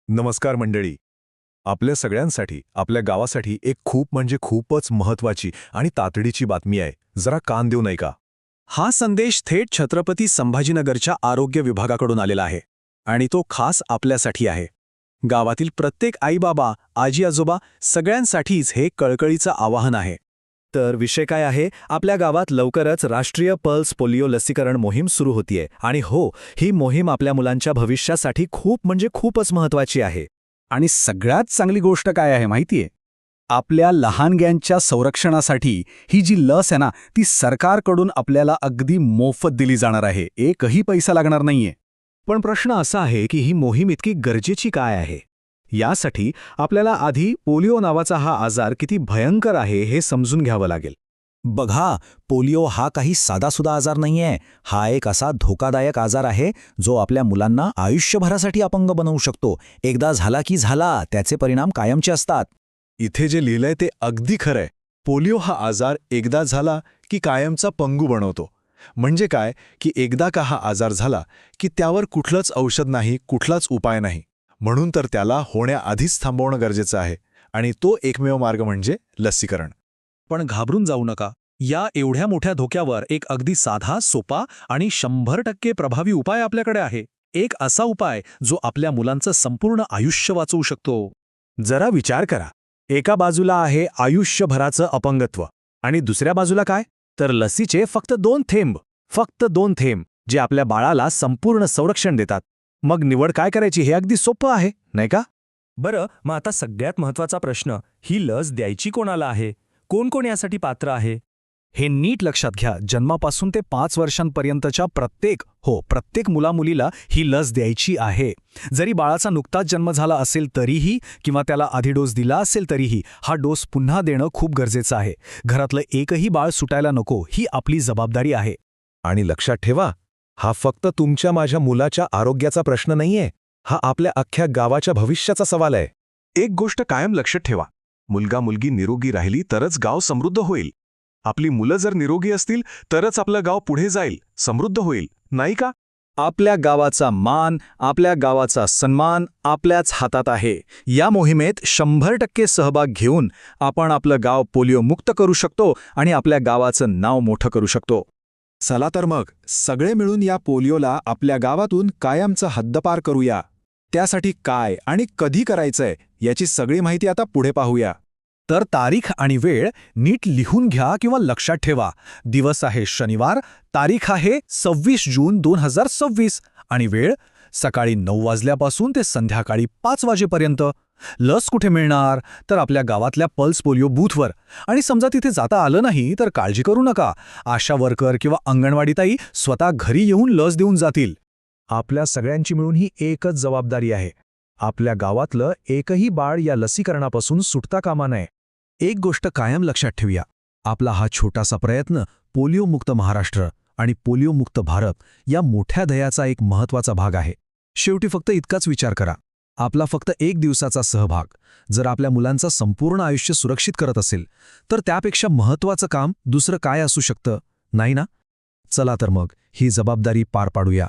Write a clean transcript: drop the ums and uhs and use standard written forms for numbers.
नमस्कार मंडळी. आपल्या सगळ्यांसाठी आपल्या गावासाठी एक खूपच महत्वाची आणि तातडीची बातमी आहे. जरा कान देऊ नाही का? हा संदेश थेट छत्रपती संभाजीनगरच्या आरोग्य विभागाकडून आलेला आहे आणि तो खास आपल्यासाठी आहे. गावातील प्रत्येक आईबाबा, आजी आजोबा सगळ्यांसाठीच हे कळकळीचं आवाहन आहे. तर विषय काय आहे? आपल्या गावात लवकरच राष्ट्रीय पल्स पोलिओ लसीकरण मोहीम सुरू होतीये आणि हो, ही मोहीम आपल्या मुलांच्या भविष्यासाठी खूपच महत्वाची आहे. आणि सगळ्यात चांगली गोष्ट काय आहे माहितीये? आपल्या लहानग्यांच्या संरक्षणासाठी ही जी लस आहे ना, ती सरकारकडून आपल्याला अगदी मोफत दिली जाणार आहे. एकही पैसा लागणार नाहीये. पण प्रश्न असा आहे की ही मोहीम इतकी गरजेची काय आहे? यासाठी आपल्याला आधी पोलिओ नावाचा हा आजार किती भयंकर आहे हे समजून घ्यावं लागेल. बघा, पोलिओ हा काही साधासुधा आजार नाहीये. हा एक असा धोकादायक आजार आहे जो आपल्या मुलांना आयुष्यभरासाठी अपंग बनवू शकतो. एकदा झाला की झाला, त्याचे परिणाम कायमचे असतात. इथे जे लिहिलंय ते अगदी खरंय. पोलिओ हा आजार एकदा झाला की कायमचा पंगू बनवतो. म्हणजे काय की एकदा का हा आजार झाला की त्यावर कुठलंच औषध नाही, कुठलाच उपाय नाही. म्हणून तर त्याला होण्याआधीच थांबवणं गरजेचं आहे. आणि तो एकमेव मार्ग म्हणजे लसीकरण. पण घाबरून जाऊ नका. या एवढ्या मोठ्या धोक्यावर एक अगदी साधा, सोपा आणि 100% प्रभावी उपाय आपल्याकडे आहे. एक असा उपाय जो आपल्या मुलांचं संपूर्ण आयुष्य वाचवू शकतो. जरा विचार करा. एका बाजूला आहे आयुष्यभराचं अपंगत्व आणि दुसऱ्या बाजूला काय? तर लसीचे फक्त 2 थेंब जे आपल्या बाळाला संपूर्ण संरक्षण देतात. मग निवड काय करायची हे अगदी सोपं आहे, नाही का? बरं, मग आता सगळ्यात महत्त्वाचा प्रश्न, ही लस द्यायची कोणाला आहे? कोण यासाठी पात्र आहे? हे नीट लक्षात घ्या. जन्मापासून ते 5 वर्षांपर्यंतच्या प्रत्येक मुलामुलीला ही लस द्यायची आहे. जरी बाळाचा नुकताच जन्म झाला असेल तरीही किंवा त्याला आधी डोस दिला असेल तरीही हा डोस पुन्हा देणं खूप गरजेचं आहे. घरातलं एकही बाळ सुटायला नको, ही आपली जबाबदारी आहे. आणि लक्षात ठेवा, हा फक्त तुमच्या माझ्या मुलाच्या आरोग्याचा प्रश्न नाहीये. हा आपल्या अख्ख्या गावाच्या भविष्याचा सवाल आहे. एक गोष्ट कायम लक्षात ठेवा, मुलगा मुलगी निरोगी राहिली तरच गाव समृद्ध होईल. आपली मुलं जर निरोगी असतील तरच आपलं गाव पुढे जाईल, समृद्ध होईल, नाही का? आपल्या गावाचा मान, आपल्या गावाचा सन्मान आपल्याच हातात आहे. या मोहिमेत 100% सहभाग घेऊन आपण आपलं गाव पोलिओ मुक्त करू शकतो आणि आपल्या गावाचं नाव मोठं करू शकतो. चला तर मग सगळे मिळून या पोलिओला आपल्या गावातून कायमचा हद्दपार करूया. त्यासाठी काय आणि कधी करायचंय याची सगळी माहिती आता पुढे पाहूया. तर तारीख आणि वेळ नीट लिहून घ्या किंवा लक्षात ठेवा. दिवस आहे शनिवार, तारीख आहे 26 जून 2026 आणि वेळ सकाळी 9 वाजल्यापासून ते संध्याकाळी 5 वाजेपर्यंत. लस कुठे मिळणार? तर आपल्या गावातल्या पल्स पोलिओ बूथवर. आणि समजा तिथे जाता आलं नाही तर काळजी करू नका. आशा वर्कर किंवा अंगणवाडीताई स्वतः घरी येऊन लस देऊन जातील. आपल्या सगळ्यांची मिळून ही एकच जबाबदारी आहे. आपल्या गावातलं एकही बाळ या लसीकरणापासून सुटता कामा नये. एक गोष्ट कायम लक्षात ठेवूया. आपला हा छोटासा प्रयत्न पोलिओमुक्त महाराष्ट्र आणि पोलिओमुक्त भारत या मोठ्या ध्येयाचा एक महत्त्वाचा भाग आहे. शेवटी फक्त इतकाच विचार करा. आपला फक्त 1 दिवसाचा सहभाग जर आपल्या मुलांचं संपूर्ण आयुष्य सुरक्षित करत असेल तर त्यापेक्षा महत्त्वाचं काम दुसरं काय असू शकतं, नाही ना? चला तर मग ही जबाबदारी पार पाडूया.